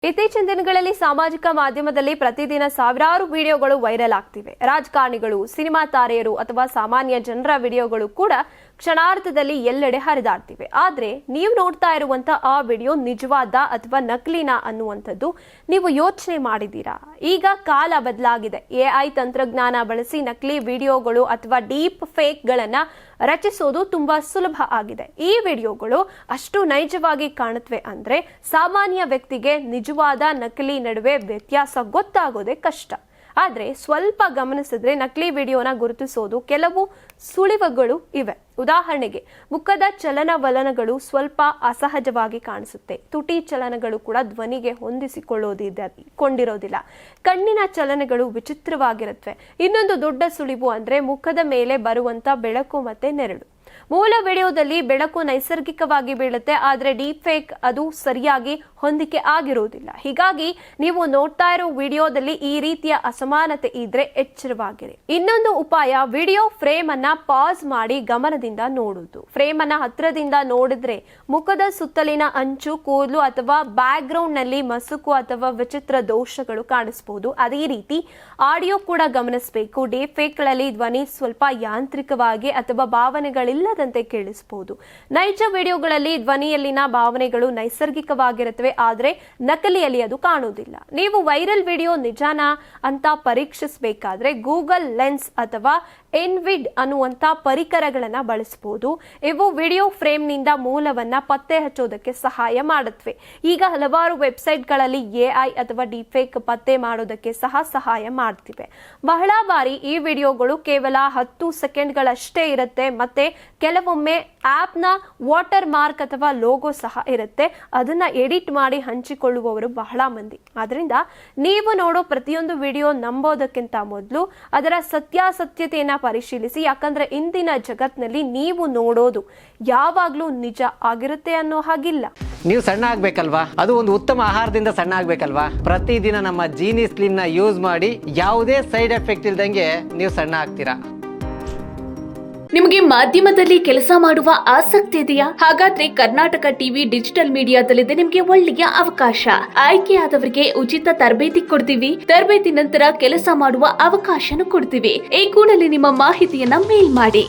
ಇತ್ತೀಚಿನ ದಿನಗಳಲ್ಲಿ ಸಾಮಾಜಿಕ ಮಾಧ್ಯಮದಲ್ಲಿ ಪ್ರತಿದಿನ ಸಾವಿರಾರು ವಿಡಿಯೋಗಳು ವೈರಲ್ ಆಗ್ತಿವೆ. ರಾಜಕಾರಣಿಗಳು, ಸಿನಿಮಾ ತಾರೆಯರು ಅಥವಾ ಸಾಮಾನ್ಯ ಜನರ ವಿಡಿಯೋಗಳು ಕೂಡ ಕ್ಷಣಾರ್ಧದಲ್ಲಿ ಎಲ್ಲೆಡೆ ಹರಿದಾಡ್ತಿವೆ. ಆದ್ರೆ ನೀವು ನೋಡ್ತಾ ಇರುವಂತ ಆ ವಿಡಿಯೋ ನಿಜವಾದ ಅಥವಾ ನಕಲಿನಾ ಅನ್ನುವಂಥದ್ದು ನೀವು ಯೋಚನೆ ಮಾಡಿದ್ದೀರಾ? ಈಗ ಕಾಲ ಬದಲಾಗಿದೆ. AI ತಂತ್ರಜ್ಞಾನ ಬಳಸಿ ನಕಲಿ ವಿಡಿಯೋಗಳು ಅಥವಾ ಡೀಪ್ ಫೇಕ್ ಗಳನ್ನ ರಚಿಸೋದು ತುಂಬಾ ಸುಲಭ ಆಗಿದೆ. ಈ ವಿಡಿಯೋಗಳು ಅಷ್ಟು ನೈಜವಾಗಿ ಕಾಣುತ್ತವೆ ಅಂದ್ರೆ ಸಾಮಾನ್ಯ ವ್ಯಕ್ತಿಗೆ ನಿಜವಾದ ನಕಲಿ ನಡುವೆ ವ್ಯತ್ಯಾಸ ಗೊತ್ತಾಗೋದೇ ಕಷ್ಟ. ಆದ್ರೆ ಸ್ವಲ್ಪ ಗಮನಿಸಿದ್ರೆ ನಕಲಿ ವಿಡಿಯೋನ ಗುರುತಿಸೋದು ಕೆಲವು ಸುಳಿವುಗಳು ಇವೆ. ಉದಾಹರಣೆಗೆ, ಮುಖದ ಚಲನವಲನಗಳು ಸ್ವಲ್ಪ ಅಸಹಜವಾಗಿ ಕಾಣಿಸುತ್ತೆ. ತುಟಿ ಚಲನಗಳು ಕೂಡ ಧ್ವನಿಗೆ ಕೊಂಡಿರೋದಿಲ್ಲ. ಕಣ್ಣಿನ ಚಲನೆಗಳು ವಿಚಿತ್ರವಾಗಿರುತ್ತವೆ. ಇನ್ನೊಂದು ದೊಡ್ಡ ಸುಳಿವು ಅಂದ್ರೆ ಮುಖದ ಮೇಲೆ ಬರುವಂತ ಬೆಳಕು ಮತ್ತೆ ನೆರಳು. ಮೂಲ ವಿಡಿಯೋದಲ್ಲಿ ಬೆಳಕು ನೈಸರ್ಗಿಕವಾಗಿ ಬೀಳುತ್ತೆ, ಆದ್ರೆ ಡೀಪ್ ಫೇಕ್ ಅದು ಸರಿಯಾಗಿ ಹೊಂದಿಕೆ ಆಗಿರುವುದಿಲ್ಲ. ಹೀಗಾಗಿ ನೀವು ನೋಡ್ತಾ ಇರೋ ವಿಡಿಯೋದಲ್ಲಿ ಈ ರೀತಿಯ ಅಸಮಾನತೆ ಇದ್ರೆ ಎಚ್ಚರವಾಗಿರಿ. ಇನ್ನೊಂದು ಉಪಾಯ, ವಿಡಿಯೋ ಫ್ರೇಮ್ ಅನ್ನ ಪಾಸ್ ಮಾಡಿ ಗಮನದಿಂದ ನೋಡುವುದು. ಫ್ರೇಮ್ ಅನ್ನ ಹತ್ರದಿಂದ ನೋಡಿದ್ರೆ ಮುಖದ ಸುತ್ತಲಿನ ಅಂಚು, ಕೂದಲು ಅಥವಾ ಬ್ಯಾಕ್ ಗ್ರೌಂಡ್ ನಲ್ಲಿ ಮಸುಕು ಅಥವಾ ವಿಚಿತ್ರ ದೋಷಗಳು ಕಾಣಿಸಬಹುದು. ಅದೇ ರೀತಿ ಆಡಿಯೋ ಕೂಡ ಗಮನಿಸಬೇಕು. ಡೀಪ್ ಫೇಕ್ ಗಳಲ್ಲಿ ಧ್ವನಿ ಸ್ವಲ್ಪ ಯಾಂತ್ರಿಕವಾಗಿ ಅಥವಾ ಭಾವನೆಗಳಿಲ್ಲದಂತೆ ಕೇಳಿಸಬಹುದು. ನೈಜ ವಿಡಿಯೋಗಳಲ್ಲಿ ಧ್ವನಿಯಲ್ಲಿನ ಭಾವನೆಗಳು ನೈಸರ್ಗಿಕವಾಗಿರುತ್ತವೆ, ಆದ್ರೆ ನಕಲಿಯಲ್ಲಿ ಅದು ಕಾಣುವುದಿಲ್ಲ. ನೀವು ವೈರಲ್ ವಿಡಿಯೋ ನಿಜಾನಾ ಅಂತ ಪರೀಕ್ಷಿಸಬೇಕಾದ್ರೆ ಗೂಗಲ್ ಲೆನ್ಸ್ ಅಥವಾ ಎನ್ವಿಡ್ ಅನ್ನುವಂತ ಪರಿಕರಗಳನ್ನ ಬಳಸಬಹುದು. ಇವು ವಿಡಿಯೋ ಫ್ರೇಮ್ ನಿಂದ ಮೂಲವನ್ನ ಪತ್ತೆ ಹಚ್ಚೋದಕ್ಕೆ ಸಹಾಯ ಮಾಡುತ್ತವೆ. ಈಗ ಹಲವಾರು ವೆಬ್ಸೈಟ್ಗಳಲ್ಲಿ AI ಅಥವಾ ಡೀಪ್ಫೇಕ್ ಪತ್ತೆ ಮಾಡೋದಕ್ಕೆ ಸಹಾಯ ಮಾಡ್ತಿವೆ. ಬಹಳ ಬಾರಿ ಈ ವಿಡಿಯೋಗಳು ಕೇವಲ 10 ಸೆಕೆಂಡ್ಗಳಷ್ಟೇ ಇರುತ್ತೆ. ಮತ್ತೆ ಕೆಲವೊಮ್ಮೆ ಆಪ್ನ ವಾಟರ್ ಮಾರ್ಕ್ ಅಥವಾ ಲೋಗೋ ಸಹ ಇರುತ್ತೆ. ಅದನ್ನ ಎಡಿಟ್ ಮಾಡಿ ಹಂಚಿಕೊಳ್ಳುವವರು ಬಹಳ ಮಂದಿ. ಆದ್ರಿಂದ ನೀವು ನೋಡೋ ಪ್ರತಿಯೊಂದು ವಿಡಿಯೋ ನಂಬೋದಕ್ಕಿಂತ ಮೊದಲು ಅದರ ಸತ್ಯಾಸತ್ಯತೆಯನ್ನ ಪರಿಶೀಲಿಸಿ. ಯಾಕಂದ್ರೆ ಇಂದಿನ ಜಗತ್ತಿನಲ್ಲಿ ನೀವು ನೋಡೋದು ಯಾವಾಗ್ಲೂ ನಿಜ ಆಗಿರುತ್ತೆ ಅನ್ನೋ ಹಾಗಿಲ್ಲ. ನೀವು ಸಣ್ಣ ಆಗ್ಬೇಕಲ್ವಾ? ಅದು ಒಂದು ಉತ್ತಮ ಆಹಾರದಿಂದ ಸಣ್ಣ ಆಗ್ಬೇಕಲ್ವಾ? ಪ್ರತಿದಿನ ನಮ್ಮ ಜೀನಿ ಸ್ಲಿಮ್ ನ ಯೂಸ್ ಮಾಡಿ ಯಾವುದೇ ಸೈಡ್ ಎಫೆಕ್ಟ್ ಇಲ್ದಂಗೆ ನೀವು ಸಣ್ಣ ಆಗ್ತೀರಾ. ನಿಮಗೆ ಮಾಧ್ಯಮದಲ್ಲಿ ಕೆಲಸ ಮಾಡುವ ಆಸಕ್ತಿ ಇದೆಯಾ? ಹಾಗಾದ್ರೆ ಕರ್ನಾಟಕ ಟಿವಿ ಡಿಜಿಟಲ್ ಮೀಡಿಯಾದಲ್ಲಿದೆ ನಿಮಗೆ ಒಳ್ಳೆಯ ಅವಕಾಶ. ಆಯ್ಕೆಯಾದವರಿಗೆ ಉಚಿತ ತರಬೇತಿ ಕೊಡ್ತೀವಿ. ತರಬೇತಿ ನಂತರ ಕೆಲಸ ಮಾಡುವ ಅವಕಾಶನೂ ಕೊಡ್ತೀವಿ. ಈ ಕೂಡಲೇ ನಿಮ್ಮ ಮಾಹಿತಿಯನ್ನ ಮೇಲ್ ಮಾಡಿ.